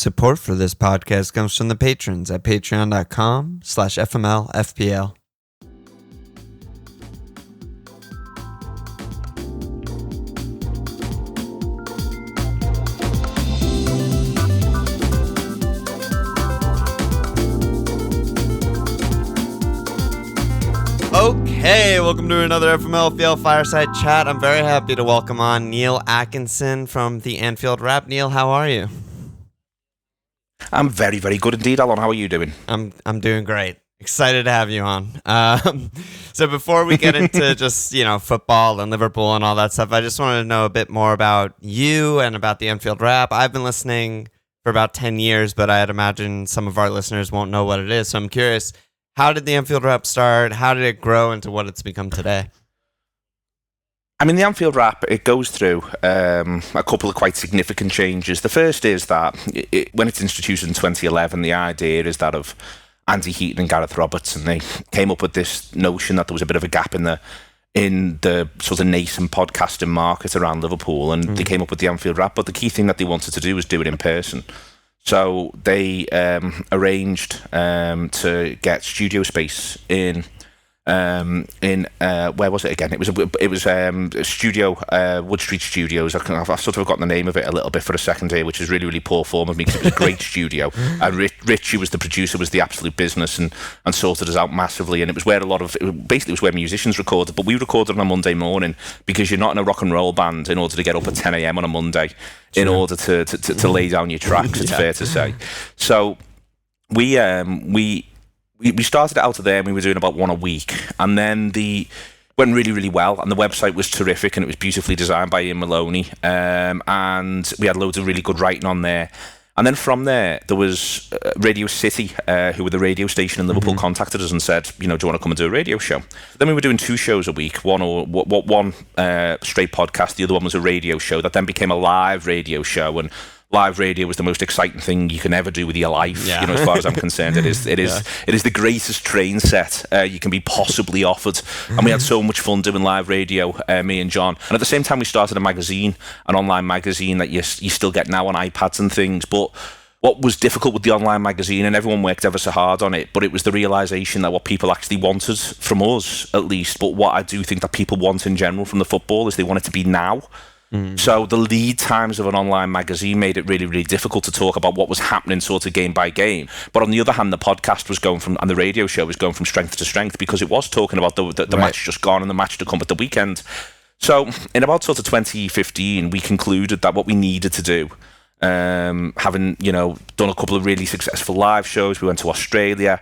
Support for this podcast comes from the patrons at patreon.com/FMLFPL. Okay, welcome to another FMLFPL Fireside Chat. I'm very happy to welcome on Neil Atkinson from the Anfield Wrap. Neil, how are you? I'm very, very good indeed, Alon. How are you doing? I'm doing great. Excited to have you on. So before we get into just, football and Liverpool and all that stuff, I just wanted to know a bit more about you and about the Anfield Wrap. I've been listening for about 10 years, but I'd imagine some of our listeners won't know what it is. So I'm curious, how did the Anfield Wrap start? How did it grow into what it's become today? I mean, the Anfield Wrap, it goes through a couple of quite significant changes. The first is that when it's introduced in 2011, the idea is that of Andy Heaton and Gareth Roberts, and they came up with this notion that there was a bit of a gap in the sort of nascent podcasting market around Liverpool, and they came up with the Anfield Wrap. But the key thing that they wanted to do was do it in person. So they arranged to get studio space in where was it again? It was a studio, Wood Street Studios. I've sort of forgotten the name of it a little bit for a second here, which is really, really poor form of me because it was a great studio. And Rich, who was the producer, was the absolute business and sorted us out massively. And it was where it was where musicians recorded. But we recorded on a Monday morning because you're not in a rock and roll band in order to get up at 10 a.m. on a Monday in order to lay down your tracks. It's fair to say. So we started out of there and we were doing about one a week, and then went really, really well, and the website was terrific and it was beautifully designed by Ian Maloney, and we had loads of really good writing on there. And then from there was Radio City, who were the radio station in Liverpool, contacted us and said, do you want to come and do a radio show? Then we were doing 2 shows a week, one straight podcast, the other one was a radio show that then became a live radio show, and live radio was the most exciting thing you can ever do with your life. Yeah. As far as I'm concerned, it is the greatest train set you can be possibly offered. And we had so much fun doing live radio, me and John. And at the same time, we started a magazine, an online magazine that you still get now on iPads and things. But what was difficult with the online magazine, and everyone worked ever so hard on it, but it was the realisation that what people actually wanted from us, at least, but what I do think that people want in general from the football is they want it to be now. So the lead times of an online magazine made it really, really difficult to talk about what was happening sort of game by game. But on the other hand, the podcast was going from, and the radio show was going from strength to strength because it was talking about the match just gone and the match to come at the weekend. So in about sort of 2015, we concluded that what we needed to do, having, done a couple of really successful live shows, we went to Australia,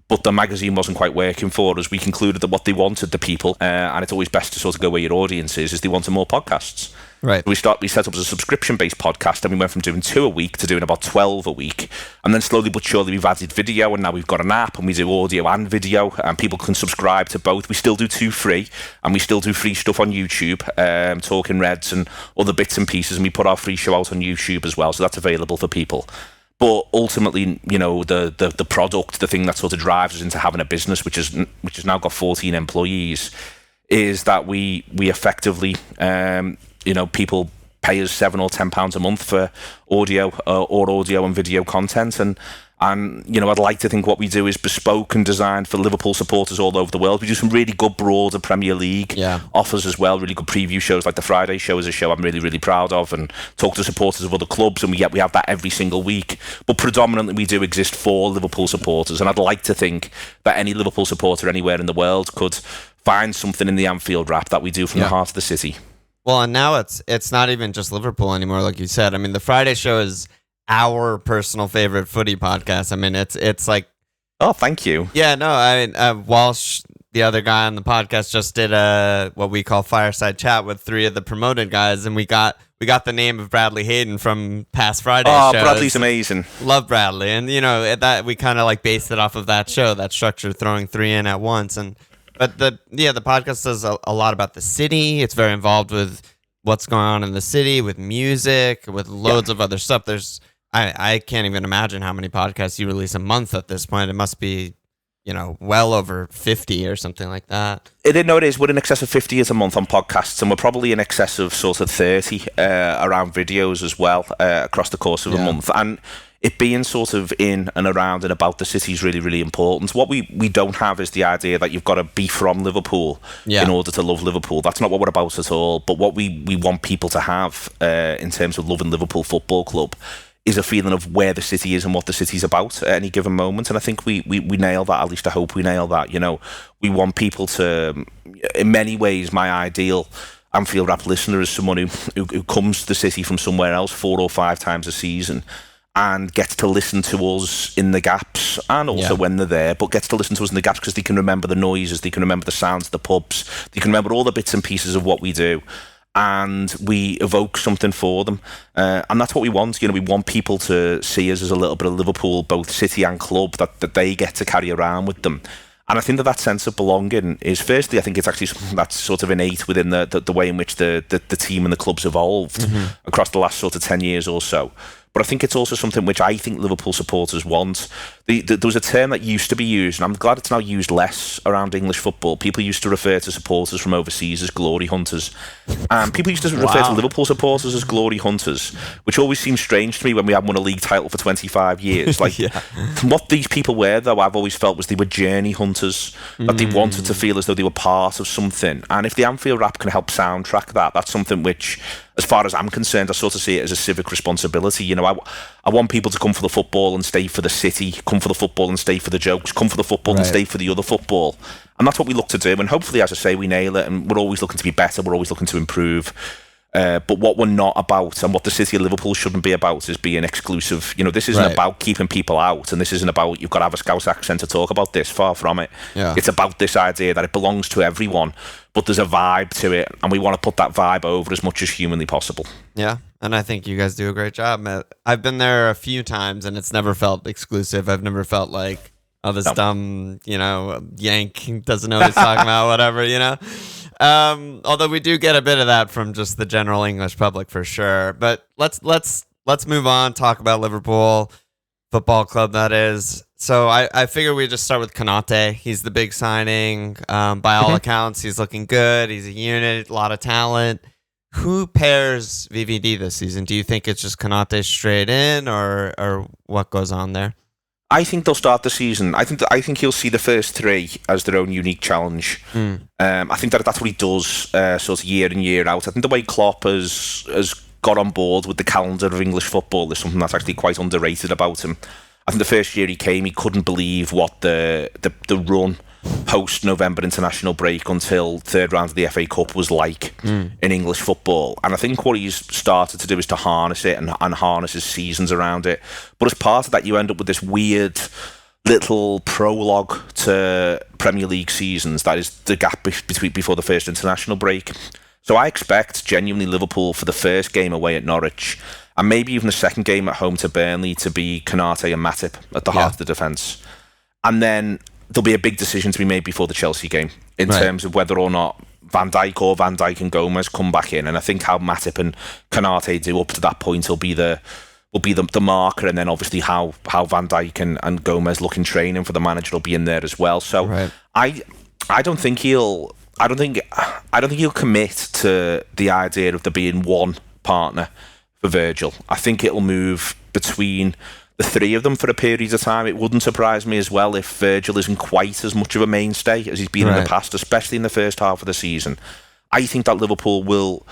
but the magazine wasn't quite working for us. We concluded that what they wanted, the people, and it's always best to sort of go where your audience is they wanted more podcasts. Right. We set up as a subscription-based podcast, and we went from doing 2 a week to doing about 12 a week. And then slowly but surely we've added video, and now we've got an app, and we do audio and video, and people can subscribe to both. We still do 2 free, and we still do free stuff on YouTube, Talking Reds and other bits and pieces, and we put our free show out on YouTube as well, so that's available for people. But ultimately, the product, the thing that sort of drives us into having a business, which has now got 14 employees, is that we effectively, people pay us £7 or £10 a month for audio or audio and video content, and I'd like to think what we do is bespoke and designed for Liverpool supporters all over the world. We do some really good broader Premier League offers as well, really good preview shows, like the Friday show is a show I'm really, really proud of, and talk to supporters of other clubs, and we have that every single week. But predominantly we do exist for Liverpool supporters, and I'd like to think that any Liverpool supporter anywhere in the world could find something in the Anfield Wrap that we do from the heart of the city. Well, and now it's not even just Liverpool anymore, like you said. I mean, the Friday show is our personal favorite footy podcast. I mean, it's like, oh, thank you. Yeah, no, I mean, Walsh, the other guy on the podcast, just did what we call Fireside Chat with 3 of the promoted guys, and we got the name of Bradley Hayden from past Friday shows. Oh, Bradley's amazing. Love Bradley, and that we kind of like based it off of that show, that structure, throwing 3 in at once, but the podcast does a lot about the city. It's very involved with what's going on in the city, with music, with loads of other stuff. I can't even imagine how many podcasts you release a month at this point. It must be, well over 50 or something like that. It is. We're in excess of 50 a month on podcasts, and we're probably in excess of sort of 30 around videos as well across the course of a month. And it being sort of in and around and about the city is really, really important. What we don't have is the idea that you've got to be from Liverpool in order to love Liverpool. That's not what we're about at all. But what we want people to have in terms of loving Liverpool Football Club is a feeling of where the city is and what the city's about at any given moment. And I think we nail that, at least I hope we nail that. We want people to, in many ways, my ideal Anfield Wrap listener is someone who comes to the city from somewhere else 4 or 5 times a season and gets to listen to us in the gaps and also when they're there, but gets to listen to us in the gaps because they can remember the noises, they can remember the sounds of the pubs, they can remember all the bits and pieces of what we do. And we evoke something for them. And that's what we want. We want people to see us as a little bit of Liverpool, both city and club, that they get to carry around with them. And I think that sense of belonging is, firstly, I think it's actually something that's sort of innate within the way in which the team and the club's evolved across the last sort of 10 years or so. But I think it's also something which I think Liverpool supporters want. There was a term that used to be used, and I'm glad it's now used less around English football. People used to refer to supporters from overseas as glory hunters. People used to refer to Liverpool supporters as glory hunters, which always seems strange to me when we haven't won a league title for 25 years. What these people were, though, I've always felt was they were journey hunters, that they wanted to feel as though they were part of something. And if the Anfield Wrap can help soundtrack that, that's something which, as far as I'm concerned, I sort of see it as a civic responsibility. I want people to come for the football and stay for the city, come for the football and stay for the jokes, come for the football and stay for the other football. And that's what we look to do. And hopefully, as I say, we nail it. And we're always looking to be better. We're always looking to improve. But what we're not about, and what the city of Liverpool shouldn't be about, is being exclusive. This isn't about keeping people out, and this isn't about you've got to have a Scouse accent to talk about this. Far from it. It's about this idea that it belongs to everyone, but there's a vibe to it, and we want to put that vibe over as much as humanly possible. Yeah, and I think you guys do a great job. I've been there a few times, and it's never felt exclusive. I've never felt like, this dumb, Yank doesn't know what he's talking about, whatever, Although we do get a bit of that from just the general English public for sure. But let's move on, talk about Liverpool Football Club, that is. So I figure we just start with Konate. He's the big signing. By all accounts, he's looking good. He's a unit, a lot of talent. Who pairs VVD this season? Do you think it's just Konate straight in, or what goes on there? I think they'll start the season. I think he'll see the first 3 as their own unique challenge. I think that's what he does sort of year in, year out. I think the way Klopp has got on board with the calendar of English football is something that's actually quite underrated about him. I think the first year he came, he couldn't believe what the run post-November international break until third round of the FA Cup was like in English football. And I think what he's started to do is to harness it and harness his seasons around it. But as part of that, you end up with this weird little prologue to Premier League seasons. That is the gap before the first international break. So I expect genuinely Liverpool for the first game away at Norwich, and maybe even the second game at home to Burnley, to be Konate and Matip at the heart of the defence. And then there'll be a big decision to be made before the Chelsea game in terms of whether or not Van Dijk and Gomez come back in. And I think how Matip and Konate do up to that point will be the marker, and then obviously how Van Dijk and Gomez look in training for the manager will be in there as well. So I don't think he'll commit to the idea of there being one partner for Virgil. I think it'll move between the 3 of them for a period of time. It wouldn't surprise me as well if Virgil isn't quite as much of a mainstay as he's been in the past, especially in the first half of the season. I think that Liverpool will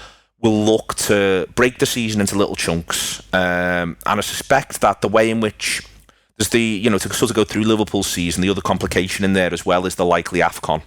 look to break the season into little chunks, and I suspect that the way in which there's to sort of go through Liverpool's season, the other complication in there as well is the likely AFCON,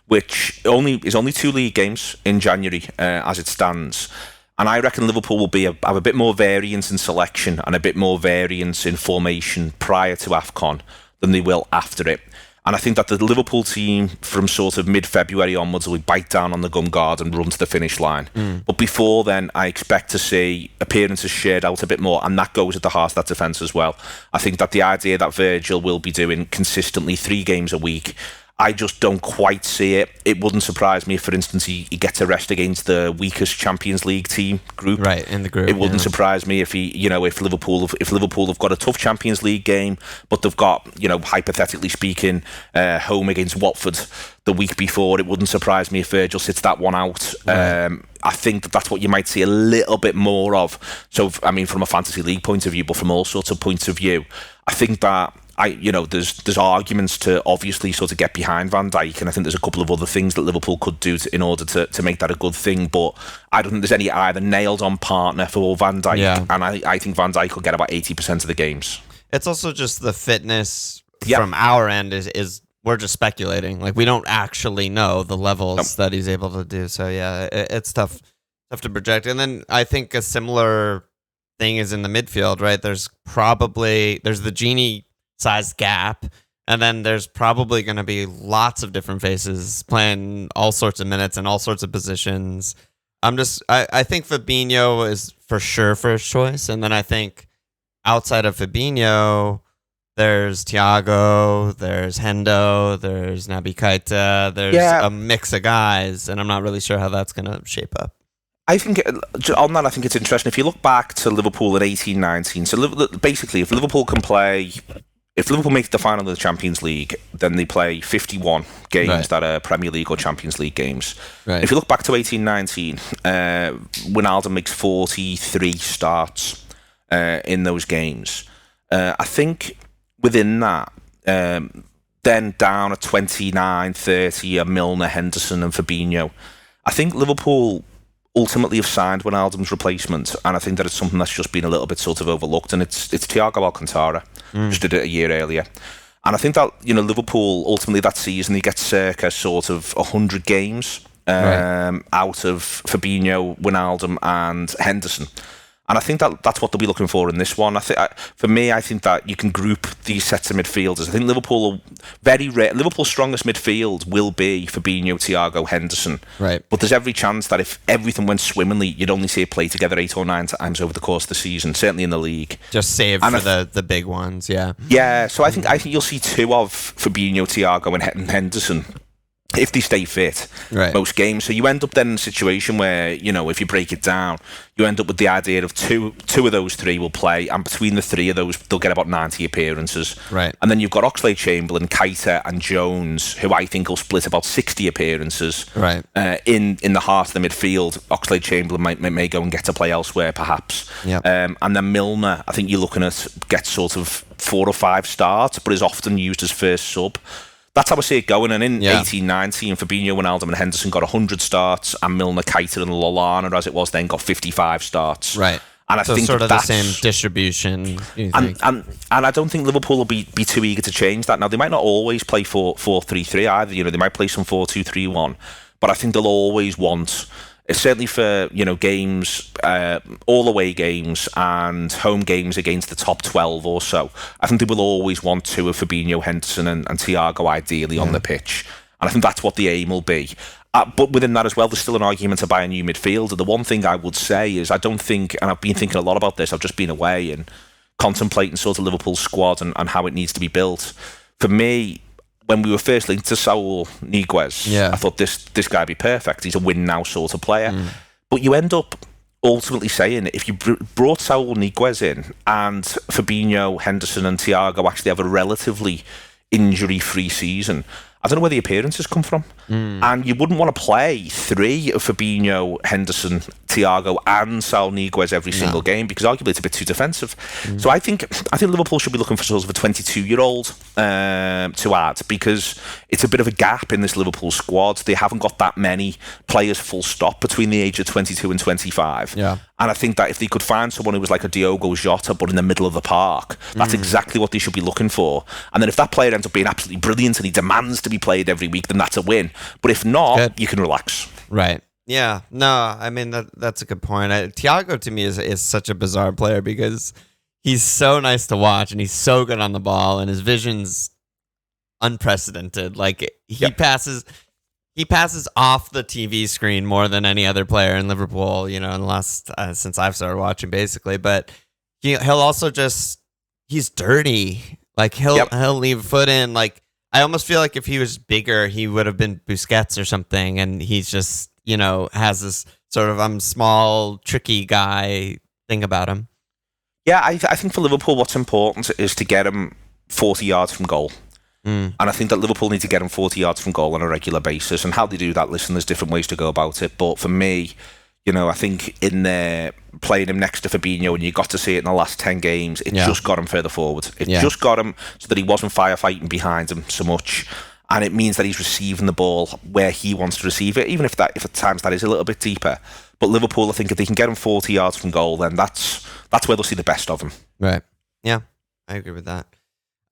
which is only 2 league games in January as it stands. And I reckon Liverpool will have a bit more variance in selection and a bit more variance in formation prior to AFCON than they will after it. And I think that the Liverpool team from sort of mid-February onwards will bite down on the gum guard and run to the finish line. But before then, I expect to see appearances shared out a bit more, and that goes at the heart of that defence as well. I think that the idea that Virgil will be doing consistently 3 games a week I just don't quite see it. It wouldn't surprise me if, for instance, he gets a rest against the weakest Champions League team group. Right, in the group. It wouldn't surprise me if if Liverpool have got a tough Champions League game, but they've got, hypothetically speaking, home against Watford the week before. It wouldn't surprise me if Virgil sits that one out. Right. I think that's what you might see a little bit more of. So, from a fantasy league point of view, but from all sorts of points of view, I think that there's arguments to obviously sort of get behind Van Dijk, and I think there's a couple of other things that Liverpool could do in order to make that a good thing. But I don't think there's any either nailed on partner for Van Dijk, and I think Van Dijk will get about 80% of the games. It's also just the fitness from our end is we're just speculating. Like, we don't actually know the levels that he's able to do. So yeah, it's tough to project. And then I think a similar thing is in the midfield, right? There's the Gini-sized gap, and then there's probably going to be lots of different faces playing all sorts of minutes and all sorts of positions. I think Fabinho is for sure first choice, and then I think outside of Fabinho, there's Thiago, there's Hendo, there's Naby Keita, there's a mix of guys, and I'm not really sure how that's going to shape up. I think on that, I think it's interesting. If you look back to Liverpool in 18-19, so basically, if Liverpool make the final of the Champions League, then they play 51 games that are Premier League or Champions League games. Right. If you look back to 18-19, Wijnaldum makes 43 starts in those games. I think within that, then down at 29-30 are Milner, Henderson and Fabinho. I think Liverpool ultimately have signed Wijnaldum's replacement, and I think that it's something that's just been a little bit sort of overlooked, and it's Thiago Alcântara, just did it a year earlier. And I think that, Liverpool, ultimately that season, he gets circa sort of 100 games out of Fabinho, Wijnaldum and Henderson. And I think that's what they'll be looking for in this one. I think that you can group these sets of midfielders. I think Liverpool's strongest midfield will be Fabinho, Thiago, Henderson. Right. But there's every chance that if everything went swimmingly, you'd only see it play together 8 or 9 times over the course of the season, certainly in the league. Just saved for the big ones, yeah. Yeah, so I think you'll see 2 of Fabinho, Thiago and Henderson if they stay fit most games. So you end up then in a situation where, if you break it down, you end up with the idea of two of those 3 will play, and between the 3 of those, they'll get about 90 appearances. Right. And then you've got Oxlade-Chamberlain, Keita and Jones, who I think will split about 60 appearances in the heart of the midfield. Oxlade-Chamberlain may go and get to play elsewhere, perhaps. Yep. And then Milner, I think you're looking at gets sort of 4 or 5 starts, but is often used as first sub. That's how I see it going. And in 18-19, Fabinho, Wijnaldum and Henderson got 100 starts, and Milner, Keita and Lallana, as it was then, got 55 starts. Right. And I think sort of the same distribution. And I don't think Liverpool will be too eager to change that. Now, they might not always play 4-3-3 either. They might play some 4-2-3-1. But I think they'll always want... certainly for games, all away games and home games against the top 12 or so, I think they will always want 2 of Fabinho, Henderson and Thiago ideally on the pitch, and I think that's what the aim will be. But within that as well, there's still an argument to buy a new midfielder. The one thing I would say is I don't think, and I've been thinking a lot about this, I've just been away and contemplating sort of Liverpool's squad and how it needs to be built. For me, when we were first linked to Saul Niguez, I thought this guy would be perfect. He's a win now sort of player. But you end up ultimately saying if you brought Saul Niguez in and Fabinho, Henderson and Thiago actually have a relatively injury-free season, I don't know where the appearances come from. And you wouldn't want to play 3 of Fabinho, Henderson, Thiago and Saul Niguez every single game, because arguably it's a bit too defensive. So I think Liverpool should be looking for sort of a 22-year-old to add, because it's a bit of a gap in this Liverpool squad. They haven't got that many players full stop between the age of 22 and 25. Yeah. And I think that if they could find someone who was like a Diogo Jota but in the middle of the park, that's exactly what they should be looking for. And then if that player ends up being absolutely brilliant and he demands to be played every week, then that's a win. But if not, you can relax. Right. Yeah. No, I mean, that's a good point. Thiago, to me, is such a bizarre player because he's so nice to watch and he's so good on the ball and his vision's unprecedented. Like, he passes off the TV screen more than any other player in Liverpool, in the last, since I've started watching, basically. But he'll also he's dirty. Like, he'll leave a foot in. Like, I almost feel like if he was bigger, he would have been Busquets or something, and he's just, has this sort of I'm small, tricky guy thing about him. Yeah, I think for Liverpool, what's important is to get him 40 yards from goal. And I think that Liverpool need to get him 40 yards from goal on a regular basis. And how they do that, listen, there's different ways to go about it. But for me, I think in there, playing him next to Fabinho, and you got to see it in the last 10 games, it just got him further forward. It just got him so that he wasn't firefighting behind him so much. And it means that he's receiving the ball where he wants to receive it, even if at times that is a little bit deeper. But Liverpool, I think if they can get him 40 yards from goal, then that's where they'll see the best of him. Right. Yeah, I agree with that.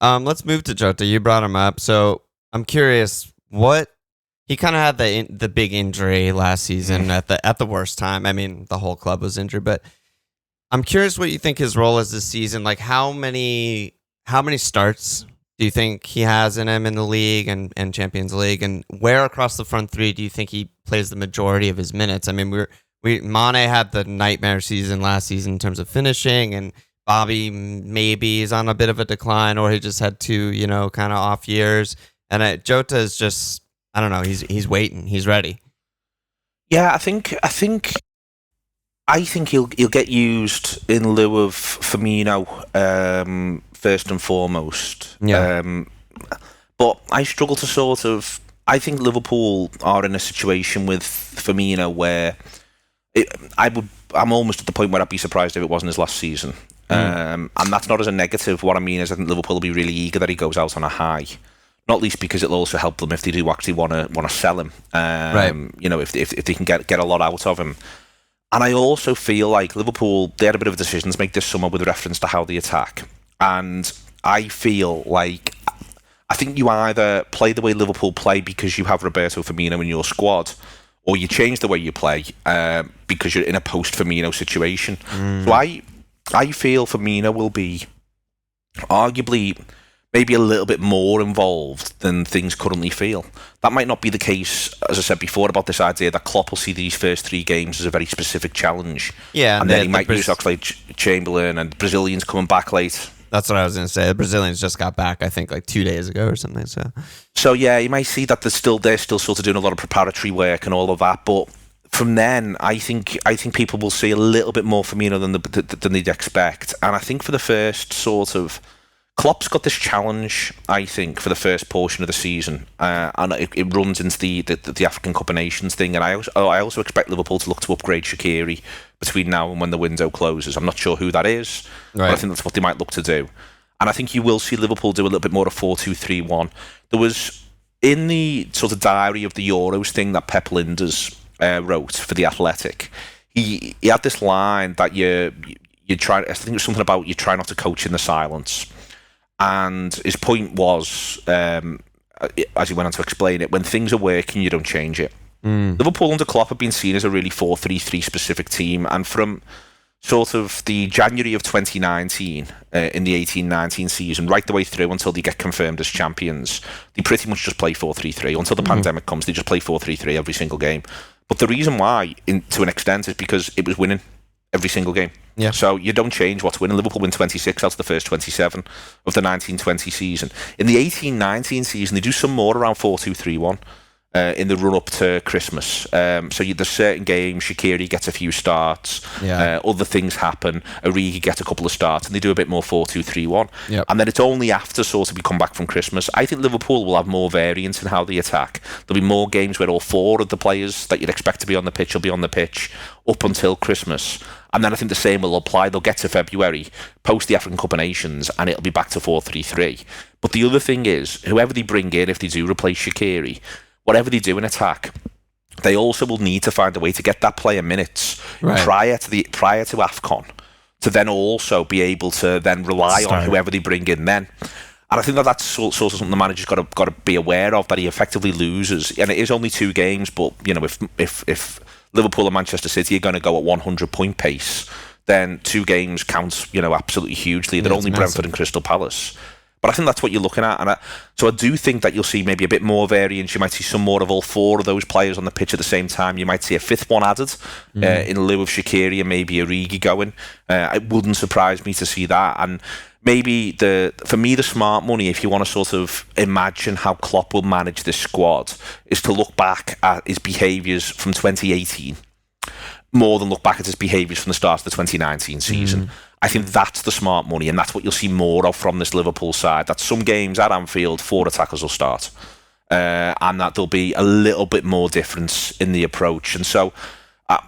Let's move to Jota. You brought him up. So I'm curious, he kind of had the big injury last season at the worst time. I mean, the whole club was injured, but I'm curious what you think his role is this season. Like how many starts do you think he has in him in the league and Champions League, and where across the front three do you think he plays the majority of his minutes? I mean, Mane had the nightmare season last season in terms of finishing, and Bobby maybe is on a bit of a decline, or he just had two, kind of off years. And Jota is just, I don't know, he's waiting, he's ready. Yeah, I think he'll get used in lieu of Firmino first and foremost. Yeah. But I struggle to I think Liverpool are in a situation with Firmino where I'm almost at the point where I'd be surprised if it wasn't his last season. And that's not as a negative. What I mean is I think Liverpool will be really eager that he goes out on a high. Not least because it'll also help them if they do actually want to sell him. Right. If they can get a lot out of him. And I also feel like Liverpool, they had a bit of a decision to make this summer with reference to how they attack. And I feel like I think you either play the way Liverpool play because you have Roberto Firmino in your squad, or you change the way you play because you're in a post-Firmino situation. So I feel Firmino will be arguably maybe a little bit more involved than things currently feel. That might not be the case, as I said before, about this idea that Klopp will see these first three games as a very specific challenge. Yeah, and then he might use Oxlade-Chamberlain and Brazilians coming back late. That's what I was going to say. The Brazilians just got back, I think, like 2 days ago or something. So yeah, you might see that they're still sort of doing a lot of preparatory work and all of that. But from then, I think people will see a little bit more Firmino than they'd expect. And I think for the first sort of Klopp's got this challenge, I think, for the first portion of the season, and it runs into the African Cup of Nations thing. And I also expect Liverpool to look to upgrade Shaqiri between now and when the window closes. I'm not sure who that is, but I think that's what they might look to do. And I think you will see Liverpool do a little bit more of 4-2-3-1. There was, in the sort of diary of the Euros thing that Pep Linders wrote for The Athletic, he had this line that you try, I think it was something about you try not to coach in the silence. And his point was, as he went on to explain it, when things are working, you don't change it. Liverpool under Klopp have been seen as a really 4-3-3 specific team, and from sort of the January of 2019 in the 18-19 season right the way through until they get confirmed as champions, they pretty much just play 4-3-3 until the pandemic comes. They just play 4-3-3 every single game. But the reason why, to an extent, is because it was winning every single game. Yeah. So you don't change what's winning. Liverpool win 26 out of the first 27 of the 19-20 season. In the 18-19 season, they do some more around 4-2-3-1 in the run-up to Christmas. So there's certain games, Shaqiri gets a few starts, other things happen, Origi gets a couple of starts, and they do a bit more 4-2-3-1. Yep. And then it's only after sort of we come back from Christmas. I think Liverpool will have more variance in how they attack. There'll be more games where all four of the players that you'd expect to be on the pitch will be on the pitch up until Christmas. And then I think the same will apply. They'll get to February, post the African Cup of Nations, and it'll be back to 4-3-3. But the other thing is, whoever they bring in, if they do replace Shaqiri, whatever they do in attack, they also will need to find a way to get that player minutes prior to AFCON, to then also be able to then rely on whoever they bring in then. And I think that's sort of something the manager's got to be aware of, that he effectively loses. And it is only 2 games, but if Liverpool and Manchester City are going to go at 100-point pace, then 2 games counts, absolutely hugely. They're only Brentford and Crystal Palace. But I think that's what you're looking at. So I do think that you'll see maybe a bit more variance. You might see some more of all four of those players on the pitch at the same time. You might see a fifth one added in lieu of Shaqiri and maybe Origi going. It wouldn't surprise me to see that. And maybe for me, the smart money, if you want to sort of imagine how Klopp will manage this squad, is to look back at his behaviours from 2018 more than look back at his behaviours from the start of the 2019 season. I think that's the smart money, and that's what you'll see more of from this Liverpool side. That some games at Anfield, 4 attackers will start, and that there'll be a little bit more difference in the approach. And so,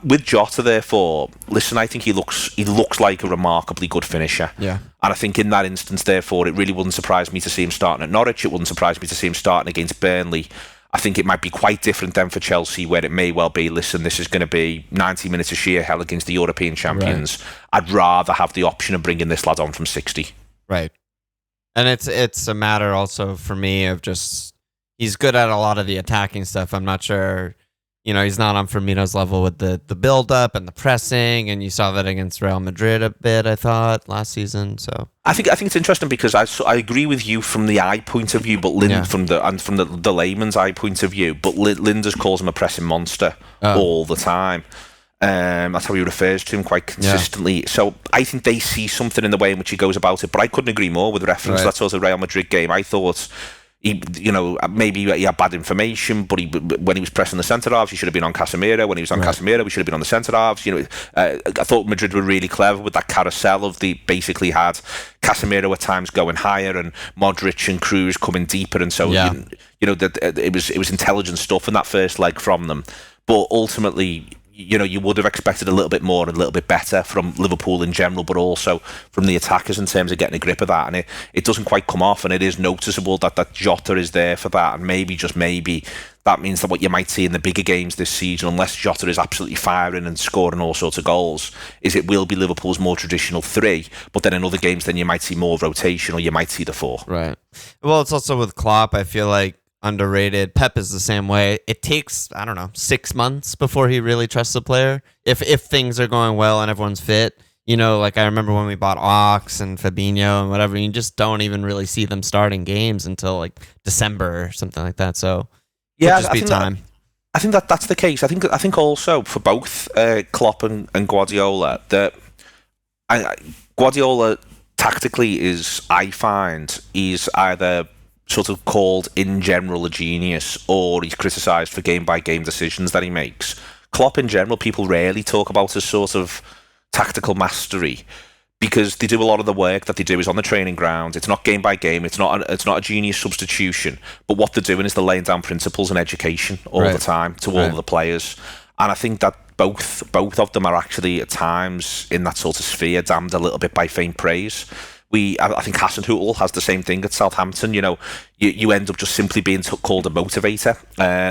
with Jota, therefore, listen, I think he looks like a remarkably good finisher. Yeah. And I think in that instance, therefore, it really wouldn't surprise me to see him starting at Norwich. It wouldn't surprise me to see him starting against Burnley. I think it might be quite different then for Chelsea, where it may well be, listen, this is going to be 90 minutes of sheer hell against the European champions. Right. I'd rather have the option of bringing this lad on from 60. Right. And it's a matter also for me of just, he's good at a lot of the attacking stuff. I'm not sure, he's not on Firmino's level with the build-up and the pressing, and you saw that against Real Madrid a bit, I thought, last season. So I think it's interesting because I agree with you from the eye point of view, but from the layman's eye point of view. But Linders calls him a pressing monster all the time. That's how he refers to him quite consistently. So I think they see something in the way in which he goes about it. But I couldn't agree more with reference to that sort of Real Madrid game. I thought maybe he had bad information, but when he was pressing the centre halves, he should have been on Casemiro. When he was on Casemiro, we should have been on the centre halves. I thought Madrid were really clever with that carousel of they basically had Casemiro at times going higher and Modric and Kroos coming deeper, and so it was intelligent stuff in that first leg from them. But ultimately, you would have expected a little bit more and a little bit better from Liverpool in general, but also from the attackers in terms of getting a grip of that. And it doesn't quite come off, and it is noticeable that Jota is there for that. And maybe, just maybe, that means that what you might see in the bigger games this season, unless Jota is absolutely firing and scoring all sorts of goals, is it will be Liverpool's more traditional 3. But then in other games, then you might see more rotation, or you might see the 4. Right. Well, it's also with Klopp, I feel like, underrated. Pep is the same way. It takes, 6 months before he really trusts the player. If things are going well and everyone's fit, like I remember when we bought Ox and Fabinho and whatever, you just don't even really see them starting games until like December or something like that. So yeah, just be time. I think that's the case. I think also for both Klopp and Guardiola, that Guardiola tactically is either sort of called in general a genius, or he's criticised for game-by-game decisions that he makes. Klopp in general, people rarely talk about as sort of tactical mastery, because they do a lot of the work that they do is on the training ground. It's not game-by-game, it's not a genius substitution, but what they're doing is they're laying down principles and education all the time to all of the players. And I think that both of them are actually at times in that sort of sphere damned a little bit by faint praise. I think Hasenhüttl has the same thing at Southampton. You end up just simply being called a motivator.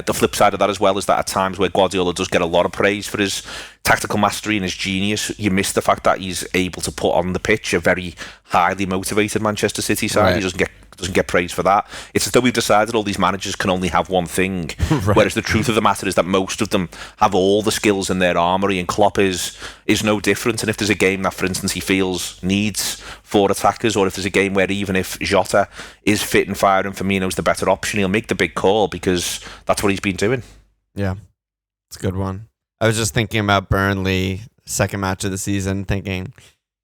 The flip side of that as well is that at times where Guardiola does get a lot of praise for his tactical mastery and his genius, you miss the fact that he's able to put on the pitch a very highly motivated Manchester City side. He doesn't get praise for that. It's as though we've decided all these managers can only have one thing, whereas the truth of the matter is that most of them have all the skills in their armoury, and Klopp is no different. And if there's a game that, for instance, he feels needs 4 attackers, or if there's a game where even if Jota is fit and firing, Firmino's the better option, he'll make the big call, because that's what he's been doing. Yeah, it's a good one. I was just thinking about Burnley, second match of the season, thinking,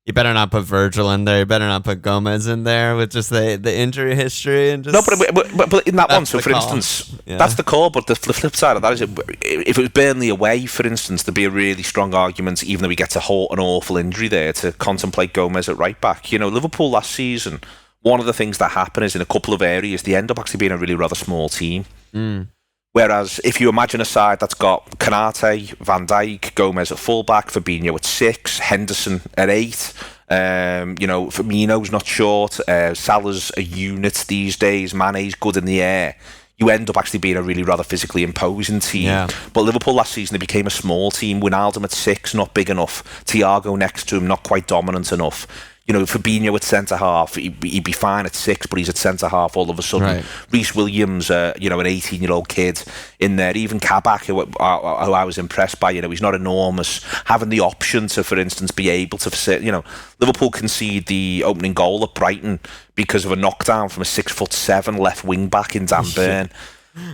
you better not put Virgil in there. You better not put Gomez in there with just the injury history and just. No, but in that one, so for instance, that's the call. But the flip side of that is, if it was Burnley away, for instance, there'd be a really strong argument, even though we get to an awful injury there, to contemplate Gomez at right back. Liverpool last season, one of the things that happen is in a couple of areas they end up actually being a really rather small team. Whereas if you imagine a side that's got Konate, Van Dijk, Gomez at fullback, Fabinho at 6, Henderson at 8, Firmino's not short, Salah's a unit these days, Mane's good in the air, you end up actually being a really rather physically imposing team. Yeah. But Liverpool last season, they became a small team. Wijnaldum at 6, not big enough. Thiago next to him, not quite dominant enough. Fabinho at centre-half, he'd be fine at 6, but he's at centre-half all of a sudden. Right. Reece Williams, an 18-year-old kid in there. Even Kabak, who I was impressed by, he's not enormous. Having the option to, for instance, be able to, Liverpool concede the opening goal at Brighton because of a knockdown from a 6'7" left wing-back in Dan Burn.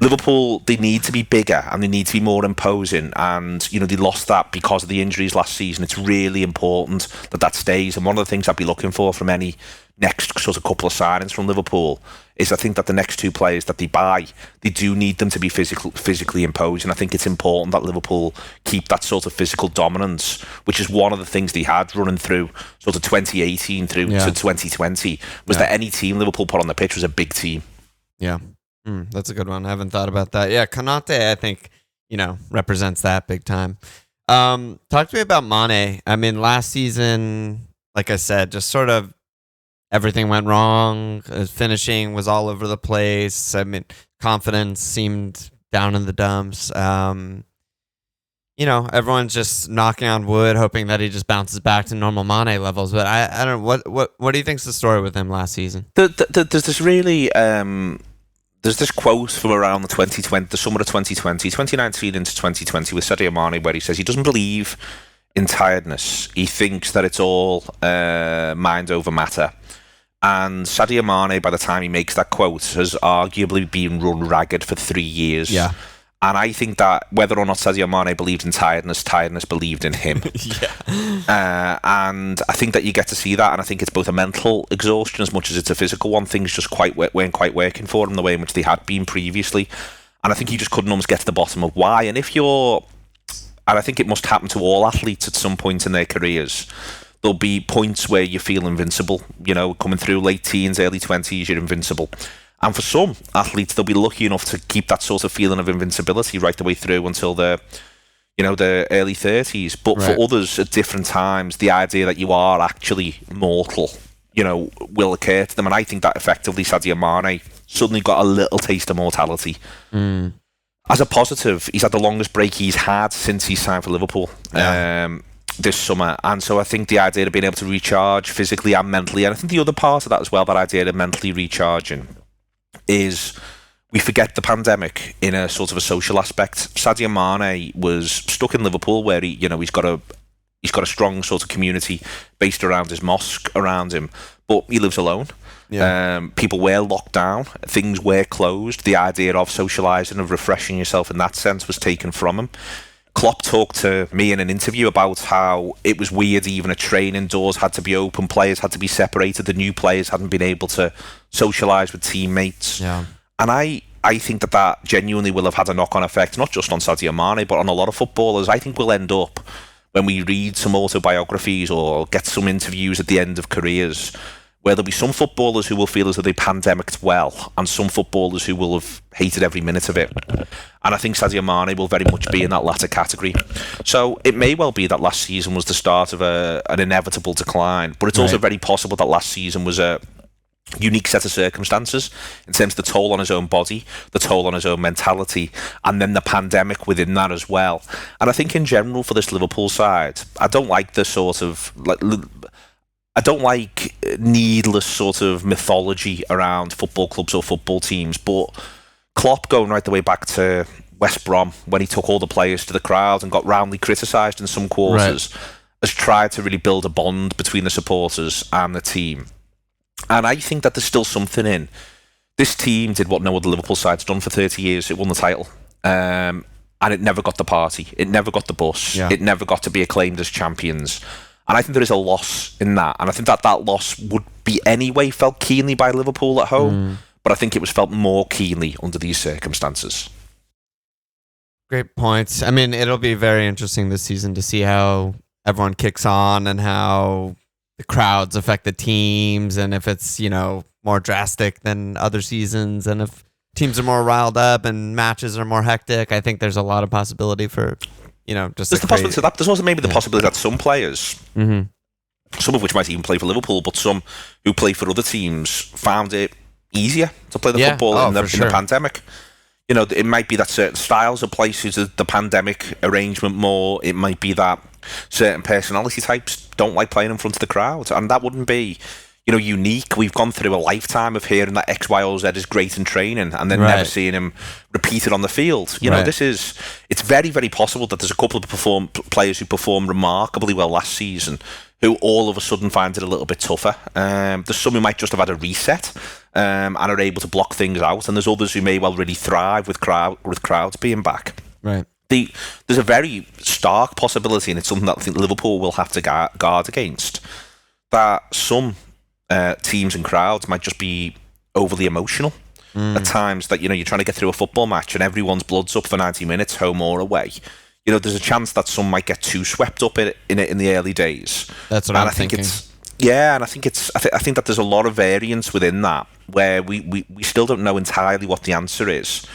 Liverpool, they need to be bigger and they need to be more imposing, and they lost that because of the injuries last season. It's really important that stays, and one of the things I'd be looking for from any next sort of couple of signings from Liverpool is I think that the next 2 players that they buy, they do need them to be physically imposing. I think it's important that Liverpool keep that sort of physical dominance, which is one of the things they had running through sort of 2018 through to 2020, was that any team Liverpool put on the pitch was a big team. Yeah. That's a good one. I haven't thought about that. Yeah, Konate, I think, represents that big time. Talk to me about Mane. I mean, last season, like I said, just sort of everything went wrong. His finishing was all over the place. I mean, confidence seemed down in the dumps. Everyone's just knocking on wood, hoping that he just bounces back to normal Mane levels. But I don't know. What do you think's the story with him last season? There's this really... There's this quote from around the summer of 2019 into 2020 with Sadio Mane, where he says he doesn't believe in tiredness. He thinks that it's all mind over matter. And Sadio Mane, by the time he makes that quote, has arguably been run ragged for 3 years. Yeah. And I think that whether or not Sadio Mane believed in tiredness believed in him. And I think that you get to see that, and I think it's both a mental exhaustion as much as it's a physical one. Things just weren't quite working for him the way in which they had been previously. And I think he just couldn't almost get to the bottom of why. And I think it must happen to all athletes at some point in their careers. There'll be points where you feel invincible, coming through late teens, early 20s, you're invincible. And for some athletes, they'll be lucky enough to keep that sort of feeling of invincibility right the way through until the early 30s. But for others, at different times, the idea that you are actually mortal, will occur to them. And I think that effectively Sadio Mane suddenly got a little taste of mortality. As a positive, he's had the longest break he's had since he signed for Liverpool. This summer, and so I think the idea of being able to recharge physically and mentally, and I think the other part of that as well, that idea of mentally recharging, is we forget the pandemic in a sort of a social aspect. Sadio Mane was stuck in Liverpool, where he's got a strong sort of community based around his mosque around him, but he lives alone. People were locked down, things were closed. The idea of socialising, of refreshing yourself in that sense, was taken from him. Klopp talked to me in an interview about how it was weird, even at training, doors had to be open, players had to be separated, the new players hadn't been able to socialise with teammates. And I think that genuinely will have had a knock-on effect, not just on Sadio Mane, but on a lot of footballers. I think we'll end up, when we read some autobiographies or get some interviews at the end of careers, where there'll be some footballers who will feel as though they pandemicked well, and some footballers who will have hated every minute of it. And I think Sadio Mane will very much be in that latter category. So it may well be that last season was the start of an inevitable decline, but it's also very possible that last season was a unique set of circumstances in terms of the toll on his own body, the toll on his own mentality, and then the pandemic within that as well. And I think in general for this Liverpool side, I don't like the sort of... I don't like needless sort of mythology around football clubs or football teams, but Klopp, going right the way back to West Brom, when he took all the players to the crowd and got roundly criticised in some quarters, has tried to really build a bond between the supporters and the team. And I think that there's still something in. This team did what no other Liverpool side's done for 30 years. It won the title. And it never got the party. It never got the bus. It never got to be acclaimed as champions. And I think there is a loss in that. And I think that loss would be anyway felt keenly by Liverpool at home. But I think it was felt more keenly under these circumstances. Great points. I mean, it'll be very interesting this season to see how everyone kicks on and how the crowds affect the teams, and if it's, more drastic than other seasons, and if teams are more riled up and matches are more hectic. I think there's a lot of possibility for... just there's the possibility of that. There's also maybe the possibility that some players, some of which might even play for Liverpool, but some who play for other teams found it easier to play the football in the pandemic. It might be that certain styles of play suited the pandemic arrangement more. It might be that certain personality types don't like playing in front of the crowd, and that wouldn't be, unique. We've gone through a lifetime of hearing that X, Y, or Z is great in training, and then never seeing him repeated on the field. It's very, very possible that there's a couple of players who performed remarkably well last season who all of a sudden find it a little bit tougher. There's some who might just have had a reset and are able to block things out, and there's others who may well really thrive with crowds being back. Right. There's a very stark possibility, and it's something that I think Liverpool will have to guard against, that some teams and crowds might just be overly emotional at times, that you're trying to get through a football match and everyone's blood's up for 90 minutes, home or away. There's a chance that some might get too swept up in it in the early days. That's what I'm thinking. And I think that there's a lot of variance within that, where we still don't know entirely what the answer is.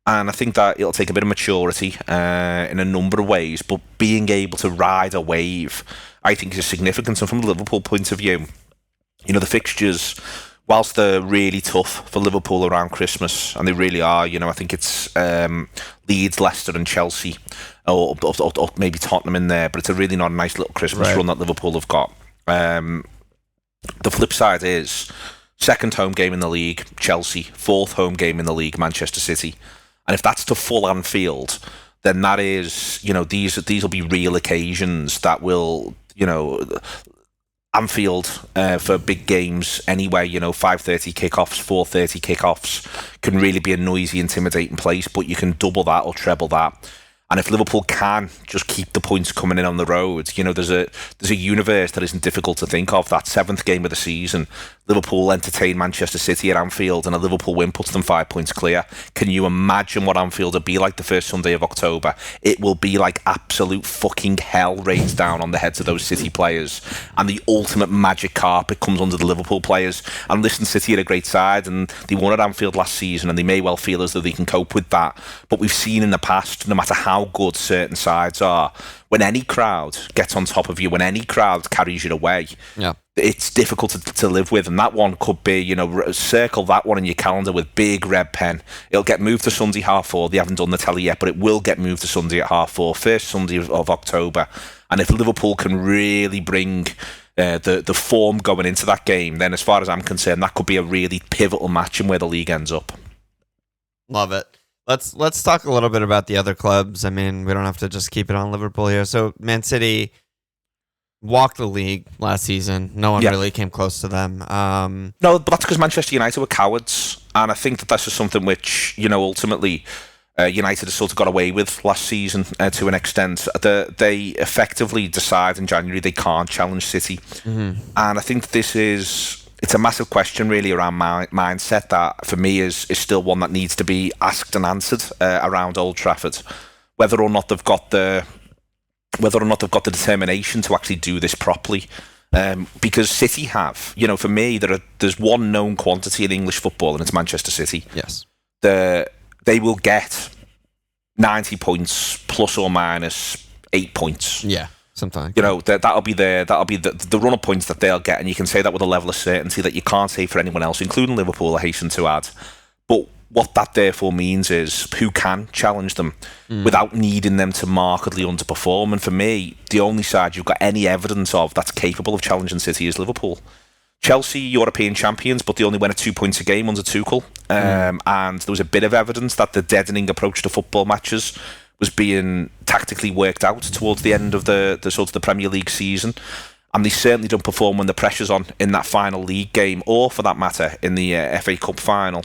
And I think that it'll take a bit of maturity in a number of ways, but being able to ride a wave, I think, is significant. And from the Liverpool point of view, the fixtures, whilst they're really tough for Liverpool around Christmas, and they really are, I think it's Leeds, Leicester and Chelsea, or maybe Tottenham in there, but it's a really not a nice little Christmas run that Liverpool have got. The flip side is, second home game in the league, Chelsea, fourth home game in the league, Manchester City. And if that's to full Anfield, then that is, these will be real occasions that will, Anfield for big games anyway, 5:30 kickoffs, 4:30 kickoffs can really be a noisy, intimidating place, but you can double that or treble that. And if Liverpool can just keep the points coming in on the road, there's a universe that isn't difficult to think of. That seventh game of the season, Liverpool entertain Manchester City at Anfield, and a Liverpool win puts them 5 points clear. Can you imagine what Anfield will be like the first Sunday of October? It will be like absolute fucking hell rains down on the heads of those City players, and the ultimate magic carpet comes under the Liverpool players. And listen, City are a great side, and they won at Anfield last season, and they may well feel as though they can cope with that. But we've seen in the past, no matter how good certain sides are, when any crowd gets on top of you, when any crowd carries you away, it's difficult to live with. And that one could be, circle that one in your calendar with big red pen. It'll get moved to Sunday 4:30. They haven't done the telly yet, but it will get moved to Sunday at 4:30, first Sunday of October. And if Liverpool can really bring the form going into that game, then as far as I'm concerned, that could be a really pivotal match in where the league ends up. Love it. Let's talk a little bit about the other clubs. I mean, we don't have to just keep it on Liverpool here. So Man City walked the league last season. No one really came close to them. No, but that's because Manchester United were cowards. And I think that that's just something which, ultimately United has sort of got away with last season to an extent. They effectively decide in January they can't challenge City. Mm-hmm. And I think it's a massive question really around mindset that for me is still one that needs to be asked and answered around Old Trafford, whether or not they've got the determination to actually do this properly, because City have, for me there's one known quantity in English football, and it's Manchester City. Yes, they will get 90 points plus or minus 8 points. Yeah. Sometimes. That'll be the run of points that they'll get, and you can say that with a level of certainty that you can't say for anyone else, including Liverpool, I hasten to add. But what that therefore means is who can challenge them without needing them to markedly underperform. And for me, the only side you've got any evidence of that's capable of challenging City is Liverpool. Chelsea, European champions, but they only win at 2 points a game under Tuchel. And there was a bit of evidence that the deadening approach to football matches was being tactically worked out towards the end of the sort of the Premier League season, and they certainly don't perform when the pressure's on in that final league game, or for that matter in the FA Cup final.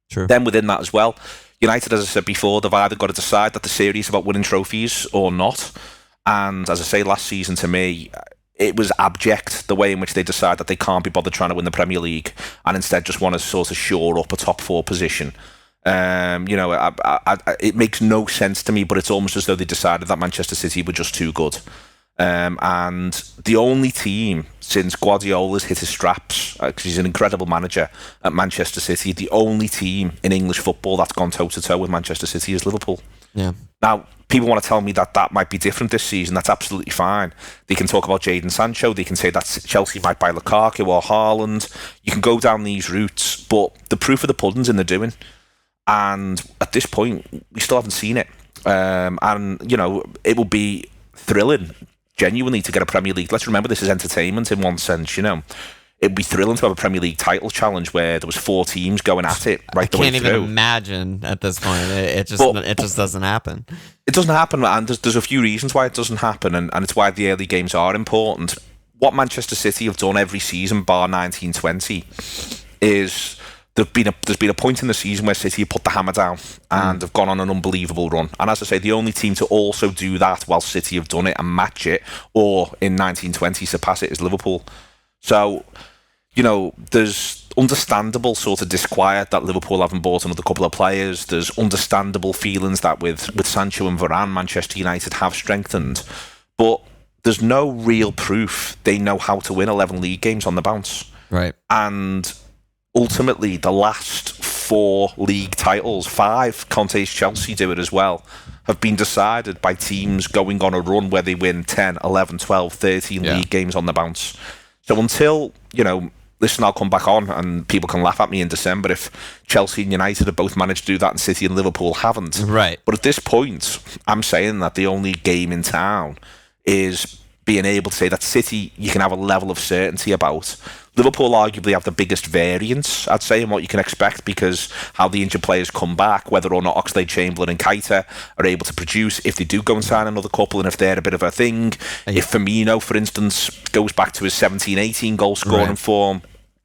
True. Then within that as well, United, as I said before, they've either got to decide that the series is about winning trophies or not. And as I say, last season to me, it was abject the way in which they decide that they can't be bothered trying to win the Premier League and instead just want to sort of shore up a top four position. It makes no sense to me, but it's almost as though they decided that Manchester City were just too good. And the only team since Guardiola's hit his straps, because he's an incredible manager at Manchester City, the only team in English football that's gone toe-to-toe with Manchester City is Liverpool. Yeah. Now, people want to tell me that might be different this season. That's absolutely fine. They can talk about Jadon Sancho. They can say that Chelsea might buy Lukaku or Haaland. You can go down these routes, but the proof of the pudding's in the doing. And at this point, we still haven't seen it. It will be thrilling genuinely to get a Premier League. Let's remember this is entertainment in one sense, you know. It'd be thrilling to have a Premier League title challenge where there was 4 teams going at it right the way through. I can't even imagine at this point. It just doesn't happen. It doesn't happen, and there's a few reasons why it doesn't happen, and it's why the early games are important. What Manchester City have done every season, bar 1920, is there's been a point in the season where City have put the hammer down and have gone on an unbelievable run. And as I say, the only team to also do that while City have done it and match it, or in 1920 surpass it, is Liverpool. So, you know, there's understandable sort of disquiet that Liverpool haven't bought another couple of players. There's understandable feelings that with Sancho and Varane, Manchester United have strengthened. But there's no real proof they know how to win 11 league games on the bounce. Right. And ultimately, the last 4 league titles, 5, Conte's Chelsea do it as well, have been decided by teams going on a run where they win 10, 11, 12, 13 league games on the bounce. So until, you know, listen, I'll come back on and people can laugh at me in December if Chelsea and United have both managed to do that and City and Liverpool haven't. Right. But at this point, I'm saying that the only game in town is being able to say that City, you can have a level of certainty about. Liverpool arguably have the biggest variance, I'd say, in what you can expect, because how the injured players come back, whether or not Oxlade-Chamberlain and Keita are able to produce, if they do go and sign another couple, and if they're a bit of a thing. If Firmino, for instance, goes back to his 17-18 goal-scoring form.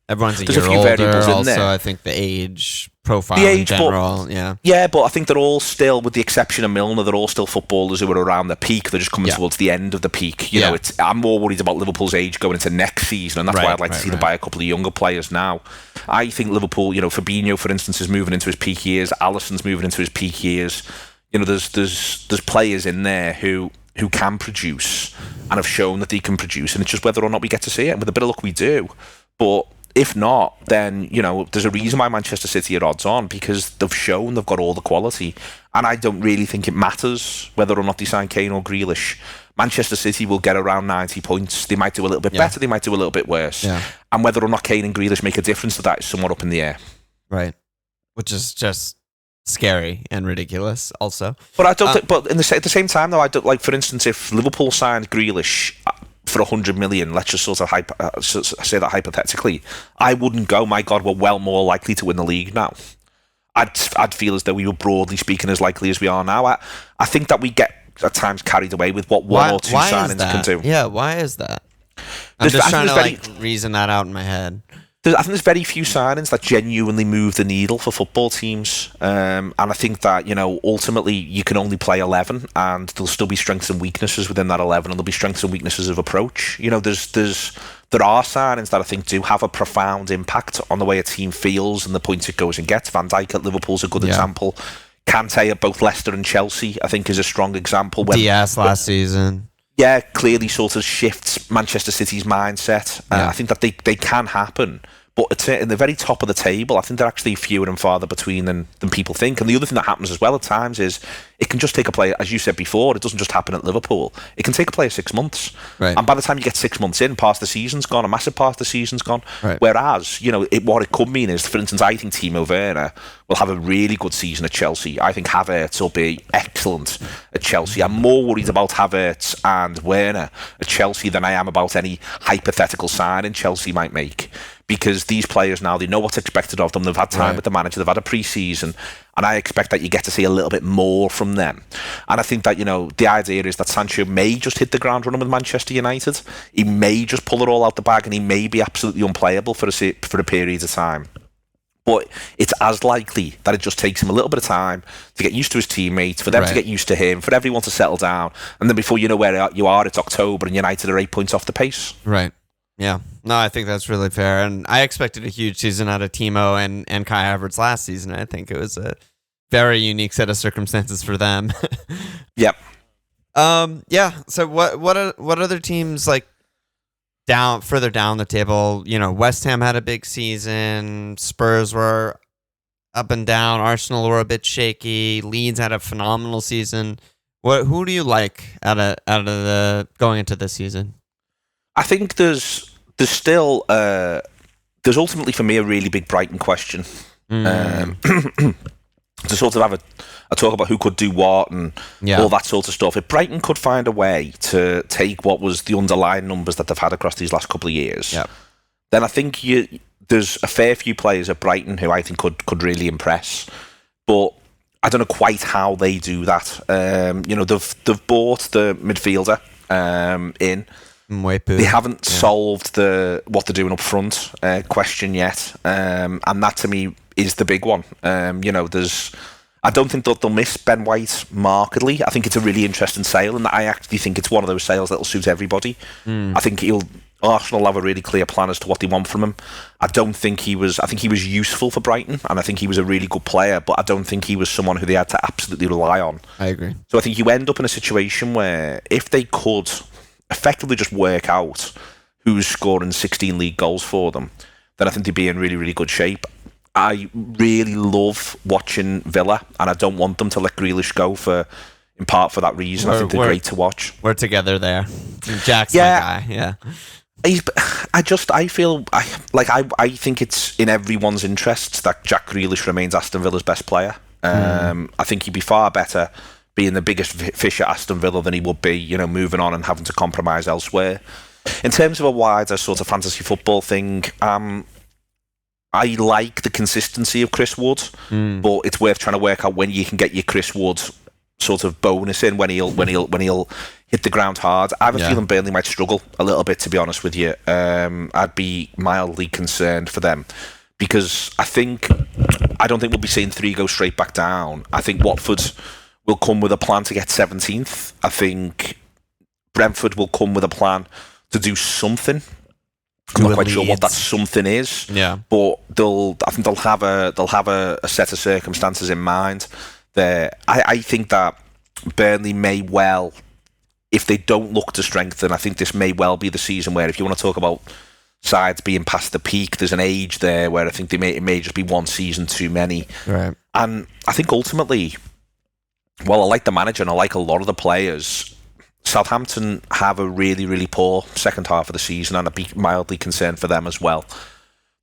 Everyone's a year older also, I think the age profile in general, Yeah, but I think they're all still, with the exception of Milner, they're all still footballers who are around the peak. They're just coming towards the end of the peak. You know, I'm more worried about Liverpool's age going into next season, and that's why I'd like to see them buy a couple of younger players now. I think Liverpool, you know, Fabinho, for instance, is moving into his peak years. Alisson's moving into his peak years. You know, there's players in there who can produce and have shown that they can produce, and it's just whether or not we get to see it. And with a bit of luck, we do. But if not, then, you know, there's a reason why Manchester City are odds on, because they've shown they've got all the quality. And I don't really think it matters whether or not they sign Kane or Grealish. Manchester City will get around 90 points. They might do a little bit better, they might do a little bit worse. And whether or not Kane and Grealish make a difference to that is somewhat up in the air. Right. Which is just scary and ridiculous also. But I don't think, but at the same time, though, I don't, like, for instance, if Liverpool signed Grealish for 100 million, let's just sort of say that hypothetically, I wouldn't go, my God, we're well more likely to win the league now. I'd feel as though we were, broadly speaking, as likely as we are now. I think that we get at times carried away with what one or two signings can do. Yeah, why is that? I'm just trying to reason that out in my head. I think there's very few signings that genuinely move the needle for football teams, and I think that, you know, ultimately you can only play 11, and there'll still be strengths and weaknesses within that 11, and there'll be strengths and weaknesses of approach. You know, there are signings that I think do have a profound impact on the way a team feels and the points it goes and gets. Van Dijk at Liverpool's a good example. Kante at both Leicester and Chelsea, I think, is a strong example. Diaz last season. Yeah, clearly sort of shifts Manchester City's mindset. I think that they can happen. But in the very top of the table, I think they're actually fewer and farther between than people think. And the other thing that happens as well at times is it can just take a player, as you said before, it doesn't just happen at Liverpool. It can take a player 6 months. Right. And by the time you get 6 months in, past the season's gone, a massive part of the season's gone. Right. Whereas, you know, what it could mean is, for instance, I think Timo Werner will have a really good season at Chelsea. I think Havertz will be excellent at Chelsea. I'm more worried about Havertz and Werner at Chelsea than I am about any hypothetical signing Chelsea might make. Because these players now, they know what's expected of them. They've had time with the manager. They've had a pre-season. And I expect that you get to see a little bit more from them. And I think that, you know, the idea is that Sancho may just hit the ground running with Manchester United. He may just pull it all out the bag, and he may be absolutely unplayable for a period of time. But it's as likely that it just takes him a little bit of time to get used to his teammates, for them to get used to him, for everyone to settle down. And then before you know where you are, it's October and United are 8 points off the pace. Right. Yeah. No, I think that's really fair. And I expected a huge season out of Timo and Kai Havertz last season. I think it was a very unique set of circumstances for them. Yep. Yeah. So what other teams, like, further down the table? You know, West Ham had a big season. Spurs were up and down. Arsenal were a bit shaky. Leeds had a phenomenal season. Who do you like out of the going into this season? I think there's still there's ultimately for me a really big Brighton question. to sort of have a talk about who could do what and all that sort of stuff. If Brighton could find a way to take what was the underlying numbers that they've had across these last couple of years, then I think there's a fair few players at Brighton who I think could really impress. But I don't know quite how they do that. They've bought the midfielder in. Mwepu. They haven't solved what they're doing up front question yet, and that to me is the big one. I don't think that they'll miss Ben White markedly. I think it's a really interesting sale, and I actually think it's one of those sales that'll suit everybody. I think Arsenal have a really clear plan as to what they want from him. I think he was useful for Brighton, and I think he was a really good player, but I don't think he was someone who they had to absolutely rely on. I agree. So I think you end up in a situation where if they could effectively just work out who's scoring 16 league goals for them, then I think they'd be in really, really good shape. I really love watching Villa, and I don't want them to let Grealish go in part for that reason. I think they're great to watch. We're together there. Jack's my guy. Yeah. I think it's in everyone's interests that Jack Grealish remains Aston Villa's best player. I think he'd be far better being the biggest fish at Aston Villa than he would be, moving on and having to compromise elsewhere. In terms of a wider sort of fantasy football thing, I like the consistency of Chris Wood, but it's worth trying to work out when you can get your Chris Wood sort of bonus in, when he'll hit the ground hard. I have a feeling Burnley might struggle a little bit, to be honest with you. I'd be mildly concerned for them, because I don't think we'll be seeing 3 go straight back down. I think Watford will come with a plan to get 17th. I think Brentford will come with a plan to do something. I'm not quite sure what that something is. Yeah. But I think they'll have a set of circumstances in mind there. I think that Burnley may well, if they don't look to strengthen, I think this may well be the season where, if you want to talk about sides being past the peak, there's an age there where I think it may just be one season too many. Right. And I think ultimately, I like the manager and I like a lot of the players, Southampton have a really, really poor second half of the season, and I'd be mildly concerned for them as well.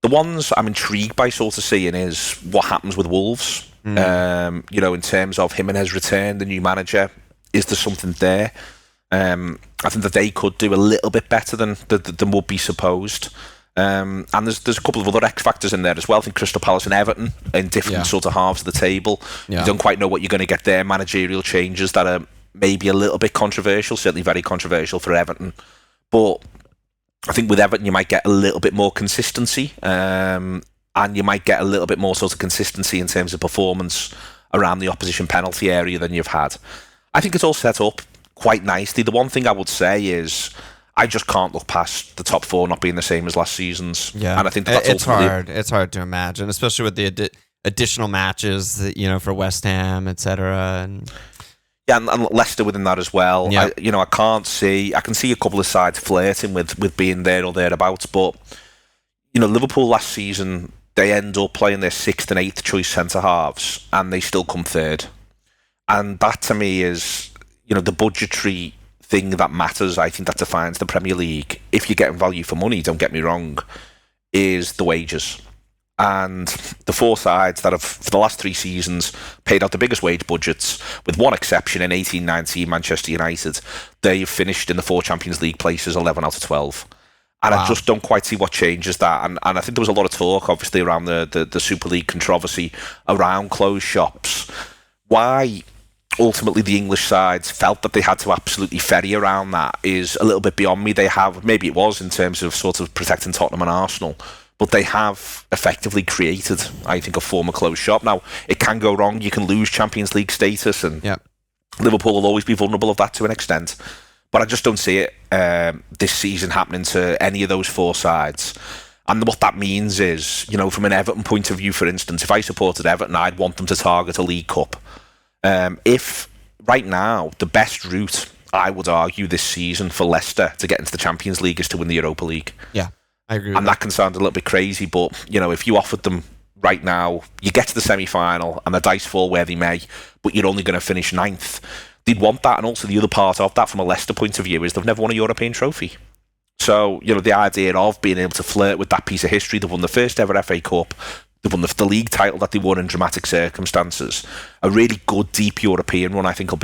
The ones I'm intrigued by sort of seeing is what happens with Wolves. In terms of Jimenez return, the new manager, is there something there? I think that they could do a little bit better than would be supposed. And there's a couple of other X factors in there as well. I think Crystal Palace and Everton in different sort of halves of the table. You don't quite know what you're going to get there. Managerial changes that are maybe a little bit controversial, certainly very controversial for Everton. But I think with Everton you might get a little bit more consistency, and you might get a little bit more sort of consistency in terms of performance around the opposition penalty area than you've had. I think it's all set up quite nicely. The one thing I would say is I just can't look past the top 4 not being the same as last season's. Yeah, and I think that's it's hard. It's hard to imagine, especially with the additional matches that, for West Ham, etc. And Leicester within that as well. Yeah. I can see a couple of sides flirting with being there or thereabouts, but Liverpool last season, they end up playing their 6th and 8th choice centre halves, and they still come 3rd. And that to me is the budgetary thing that matters. I think that defines the Premier League. If you're getting value for money, don't get me wrong, is the wages. And the 4 sides that have, for the last 3 seasons, paid out the biggest wage budgets, with one exception in 18-19, Manchester United, they've finished in the 4 Champions League places 11 out of 12. And I just don't quite see what changes that. And I think there was a lot of talk, obviously, around the Super League controversy around closed shops. Why ultimately the English sides felt that they had to absolutely ferry around that is a little bit beyond me. They have, maybe it was in terms of sort of protecting Tottenham and Arsenal, but they have effectively created, I think, a form of closed shop. Now, it can go wrong. You can lose Champions League status, and Liverpool will always be vulnerable of that to an extent. But I just don't see it this season happening to any of those 4 sides. And what that means is, from an Everton point of view, for instance, if I supported Everton, I'd want them to target a League Cup. If right now the best route, I would argue, this season for Leicester to get into the Champions League is to win the Europa League. Yeah, I agree. And that can sound a little bit crazy, but if you offered them right now, you get to the semi-final and the dice fall where they may, but you're only going to finish 9th. They'd want that. And also the other part of that from a Leicester point of view is they've never won a European trophy. So, the idea of being able to flirt with that piece of history, they've won the first ever FA Cup, They won the league title that they won in dramatic circumstances. A really good deep European run, I think, it'll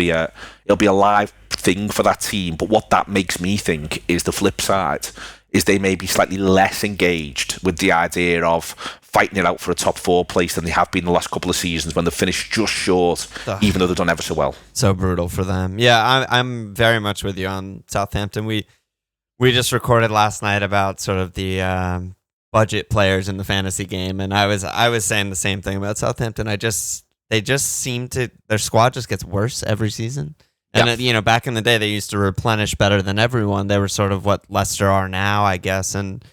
be a live thing for that team. But what that makes me think is the flip side is they may be slightly less engaged with the idea of fighting it out for a top 4 place than they have been the last couple of seasons when they've finished just short, even though they've done ever so well. So brutal for them. Yeah, I'm very much with you on Southampton. We just recorded last night about sort of the budget players in the fantasy game, and I was saying the same thing about Southampton. They just seem to, their squad just gets worse every season. And back in the day, they used to replenish better than everyone. They were sort of what Leicester are now, I guess, and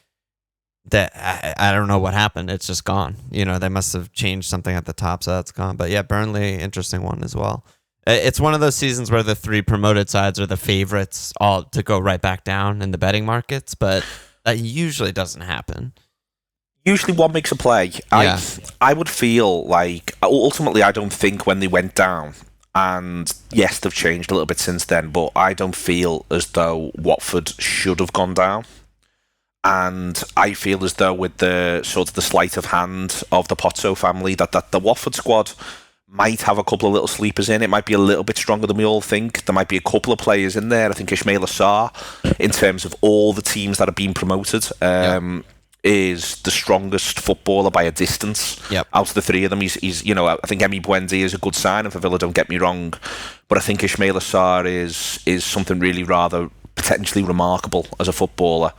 that I don't know what happened. It's just gone. They must have changed something at the top, so that's gone. But yeah, Burnley, interesting one as well. It's one of those seasons where the 3 promoted sides are the favorites all to go right back down in the betting markets, but that usually doesn't happen. Usually one makes a play. Yeah. I would feel like, ultimately, I don't think when they went down, and yes, they've changed a little bit since then, but I don't feel as though Watford should have gone down. And I feel as though with the sort of the sleight of hand of the Pozzo family, that the Watford squad might have a couple of little sleepers in. It might be a little bit stronger than we all think. There might be a couple of players in there. I think Ismail Assar, in terms of all the teams that have been promoted, is the strongest footballer by a distance. Yep. Out of the 3 of them, he's I think Emi Buendia is a good signing for Villa, don't get me wrong, but I think Ismail Assar is something really rather potentially remarkable as a footballer.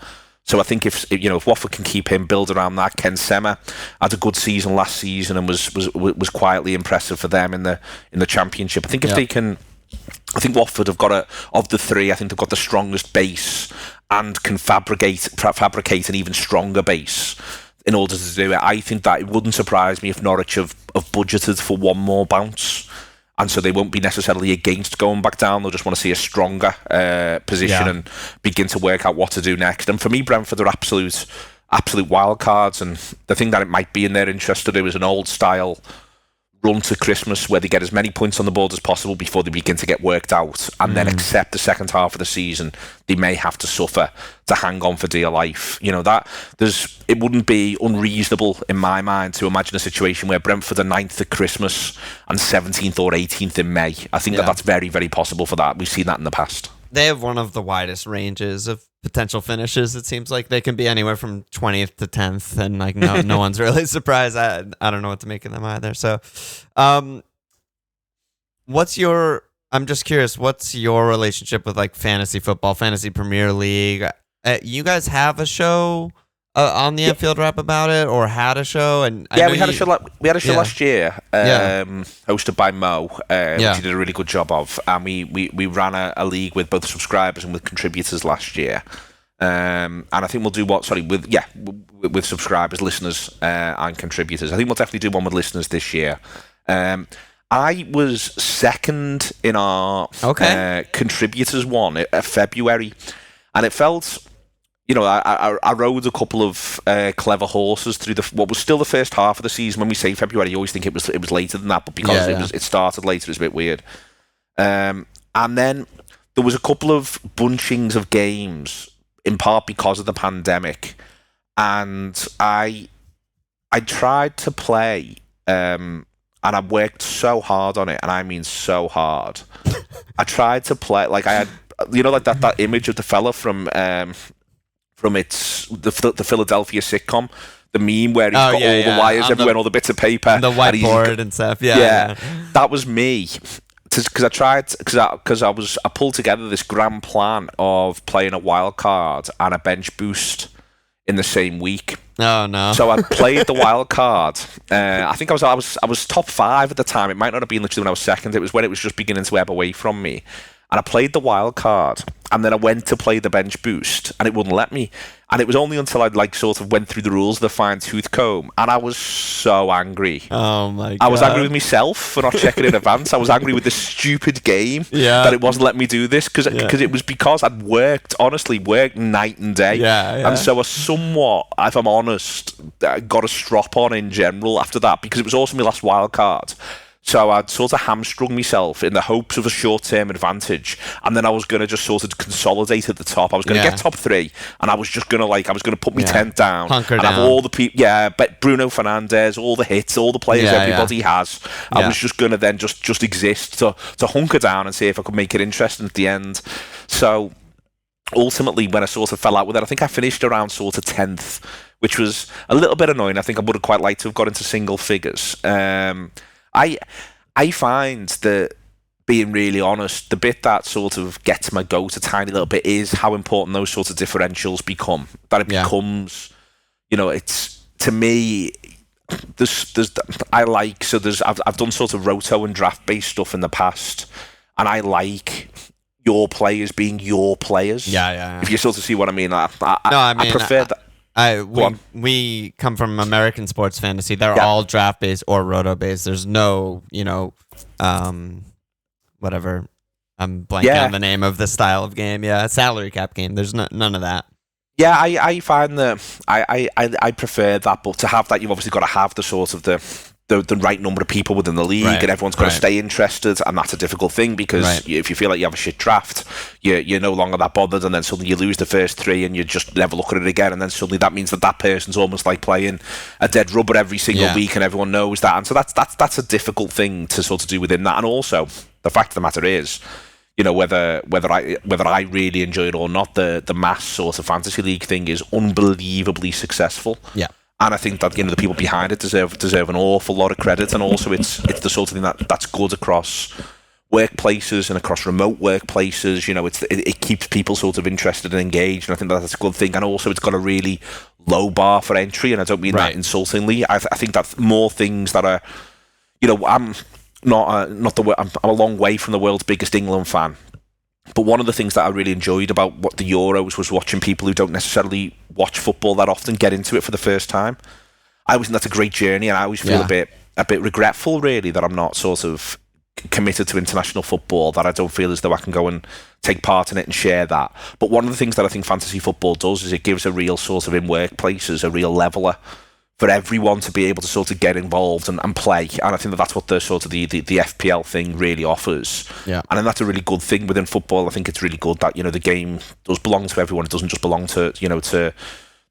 So I think if Watford can keep him, build around that. Ken Sema had a good season last season and was quietly impressive for them in the Championship. I think if they can, I think Watford have got of the 3, I think they've got the strongest base and can fabricate an even stronger base in order to do it. I think that it wouldn't surprise me if Norwich have budgeted for one more bounce, and so they won't be necessarily against going back down. They'll just want to see a stronger position and begin to work out what to do next. And for me, Brentford are absolute wild cards, and the thing that it might be in their interest to do is an old style run to Christmas where they get as many points on the board as possible before they begin to get worked out, and then accept the second half of the season they may have to suffer to hang on for dear life. It wouldn't be unreasonable in my mind to imagine a situation where Brentford are 9th at Christmas and 17th or 18th in May. I think that's very, very possible for that. We've seen that in the past. They have one of the widest ranges of potential finishes. It seems like they can be anywhere from 20th to 10th, and like no one's really surprised. I don't know what to make of them either. So, I'm just curious, what's your relationship with like fantasy football, fantasy Premier League? You guys have a show on the Anfield Wrap about it, or had a show? And we had a show last year, hosted by Mo, which he did a really good job of, and we ran a league with both subscribers and with contributors last year, and I think we'll do with subscribers, listeners, and contributors. I think we'll definitely do one with listeners this year. I was second in our contributors one at February, and it felt, I rode a couple of clever horses through what was still the first half of the season. When we say February, you always think it was later than that, but because it started later, it's a bit weird. And then there was a couple of bunchings of games, in part because of the pandemic, and I tried to play, and I worked so hard on it, and I mean so hard. I tried to play, like I had, that image of the fella from the Philadelphia sitcom, the meme where he's got all the wires everywhere and all the bits of paper, and the whiteboard and stuff. That was me. Because I pulled together this grand plan of playing a wild card and a bench boost in the same week. Oh no! So I played the wild card. I think I was top 5 at the time. It might not have been literally when I was second. It was when it was just beginning to ebb away from me. And I played the wild card, and then I went to play the bench boost, and it wouldn't let me. And it was only until I'd sort of went through the rules of the fine-tooth comb, and I was so angry. Oh my god! I was angry with myself for not checking in advance. I was angry with this stupid game that it wasn't letting me do this because it was because I'd worked night and day. And so I somewhat, if I'm honest, got a strop on in general after that, because it was also my last wild card. So I'd sort of hamstrung myself in the hopes of a short-term advantage, and then I was going to just sort of consolidate at the top. I was going to get top 3, and I was just going to put my tent down, hunker and down. have all the people, but Bruno Fernandes, all the hits, all the players everybody has. I was just going to then just exist to hunker down and see if I could make it interesting at the end. So ultimately, when I sort of fell out with it, I think I finished around sort of 10th, which was a little bit annoying. I think I would have quite liked to have got into single figures. I find that, being really honest, the bit that sort of gets my goat a tiny little bit is how important those sorts of differentials become. That it becomes, it's, to me, I've done sort of roto and draft based stuff in the past, and I like your players being your players. Yeah. If you sort of see what I mean, I prefer that. We come from American sports fantasy. They're all draft based or roto based. There's no, whatever. I'm blanking on the name of the style of game. Yeah, salary cap game. There's none of that. Yeah, I find that I prefer that, but to have that, you've obviously got to have the sort of the right number of people within the league, and everyone's got to stay interested, and that's a difficult thing because if you feel like you have a shit draft, you're no longer that bothered, and then suddenly you lose the first 3 and you just never look at it again, and then suddenly that means that person's almost like playing a dead rubber every single week, and everyone knows that, and so that's a difficult thing to sort of do within that. And also the fact of the matter is, whether I really enjoy it or not, the mass sort of fantasy league thing is unbelievably successful. Yeah. And I think that the people behind it deserve an awful lot of credit, and also it's the sort of thing that's good across workplaces and across remote workplaces. It keeps people sort of interested and engaged, and I think that's a good thing. And also, it's got a really low bar for entry, and I don't mean that insultingly. I think that more things that are, I'm a long way from the world's biggest England fan. But one of the things that I really enjoyed about what the Euros was watching people who don't necessarily watch football that often get into it for the first time. I always think that's a great journey, and I always feel a bit regretful, really, that I'm not sort of committed to international football, that I don't feel as though I can go and take part in it and share that. But one of the things that I think fantasy football does is it gives a real sort of, in workplaces, a real leveller for everyone to be able to sort of get involved and play. And I think that's what the sort of the FPL thing really offers. Yeah. And then that's a really good thing within football. I think it's really good that, the game does belong to everyone. It doesn't just belong to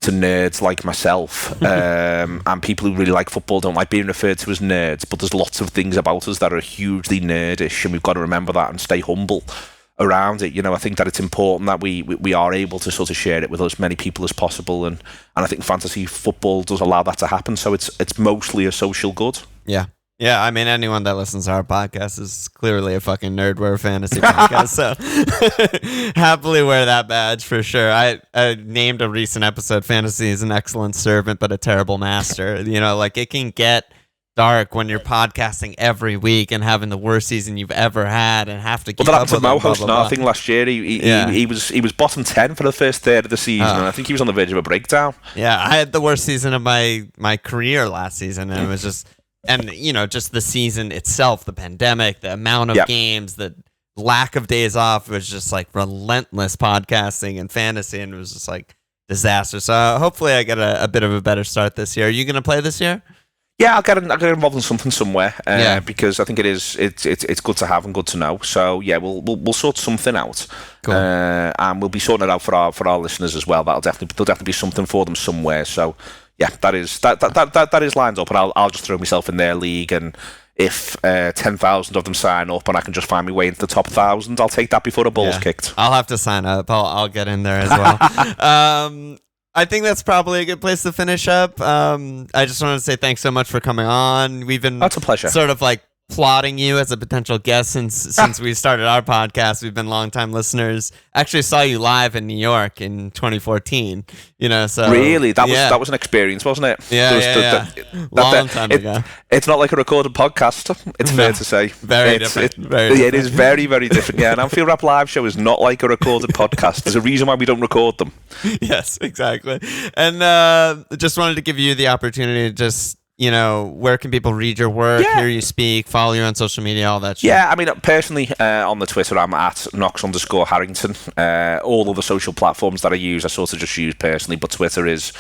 nerds like myself. And people who really like football don't like being referred to as nerds, but there's lots of things about us that are hugely nerdish, and we've got to remember that and stay humble around it. I think that it's important that we are able to sort of share it with as many people as possible, and I think fantasy football does allow that to happen, so it's mostly a social good. Yeah, I mean, anyone that listens to our podcast is clearly a fucking nerd. We're a fantasy podcast, so happily wear that badge for sure. I named a recent episode, Fantasy is an excellent servant but a terrible master. It can get dark when you're podcasting every week and having the worst season you've ever had and have to keep up with Mo hosting our thing last year. He was bottom 10 for the first third of the season, and I think he was on the verge of a breakdown. Yeah, I had the worst season of my career last season, and it was just, and just the season itself, the pandemic, the amount of games, the lack of days off, it was just like relentless podcasting and fantasy, and it was just like disaster. So hopefully I get a bit of a better start this year. Are you going to play this year? Yeah, I'll get involved in something somewhere, because I think it's good to have and good to know. So yeah, we'll sort something out, cool. And we'll be sorting it out for our listeners as well. There'll definitely be something for them somewhere. So yeah, that is lined up, and I'll just throw myself in their league, and if 10,000 of them sign up and I can just find my way into the top 1,000, I'll take that before the ball's kicked. I'll have to sign up. I'll get in there as well. I think that's probably a good place to finish up. I just wanted to say thanks so much for coming on. We've been That's a pleasure. Sort of like plotting you as a potential guest since we started our podcast. We've been longtime listeners. Actually saw you live in New York in 2014. So really, that was an experience, wasn't it? Yeah. Long time ago. It's not like a recorded podcast. It's fair to say. Very different. It is very, very different. Yeah, an Anfield Wrap live show is not like a recorded podcast. There's a reason why we don't record them. Yes, exactly. And just wanted to give you the opportunity to just, where can people read your work, hear you speak, follow you on social media, all that shit? Yeah, I mean, personally, on the Twitter, I'm at Knox_Harrington. All of the social platforms that I use, I sort of just use personally, but Twitter is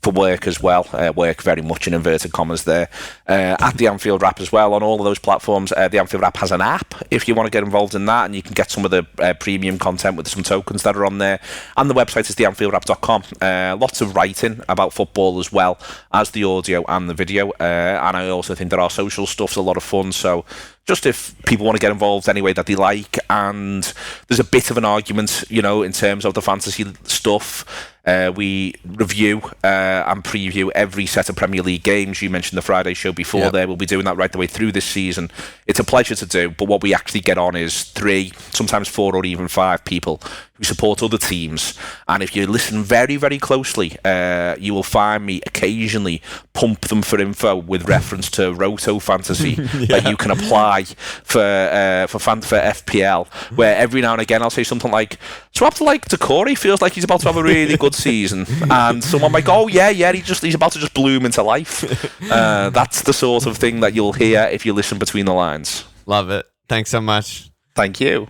for work as well. Work very much in inverted commas there. At the Anfield Wrap as well on all of those platforms. The Anfield Wrap has an app if you want to get involved in that, and you can get some of the premium content with some tokens that are on there. And the website is theanfieldwrap.com. Lots of writing about football as well as the audio and the video. And I also think that our social stuff's a lot of fun. So just if people want to get involved any way that they like, and there's a bit of an argument, in terms of the fantasy stuff. We review and preview every set of Premier League games. You mentioned the Friday show before there. We'll be doing that right the way through this season. It's a pleasure to do, but what we actually get on is 3, sometimes 4 or even 5 people who support other teams. And if you listen very, very closely, you will find me occasionally pump them for info with reference to Roto Fantasy that you can apply for FPL, where every now and again I'll say something like, so after Decore feels like he's about to have a really good season, and someone might go, oh yeah, he's about to just bloom into life. That's the sort of thing that you'll hear if you listen between the lines. Love it. Thanks so much. Thank you.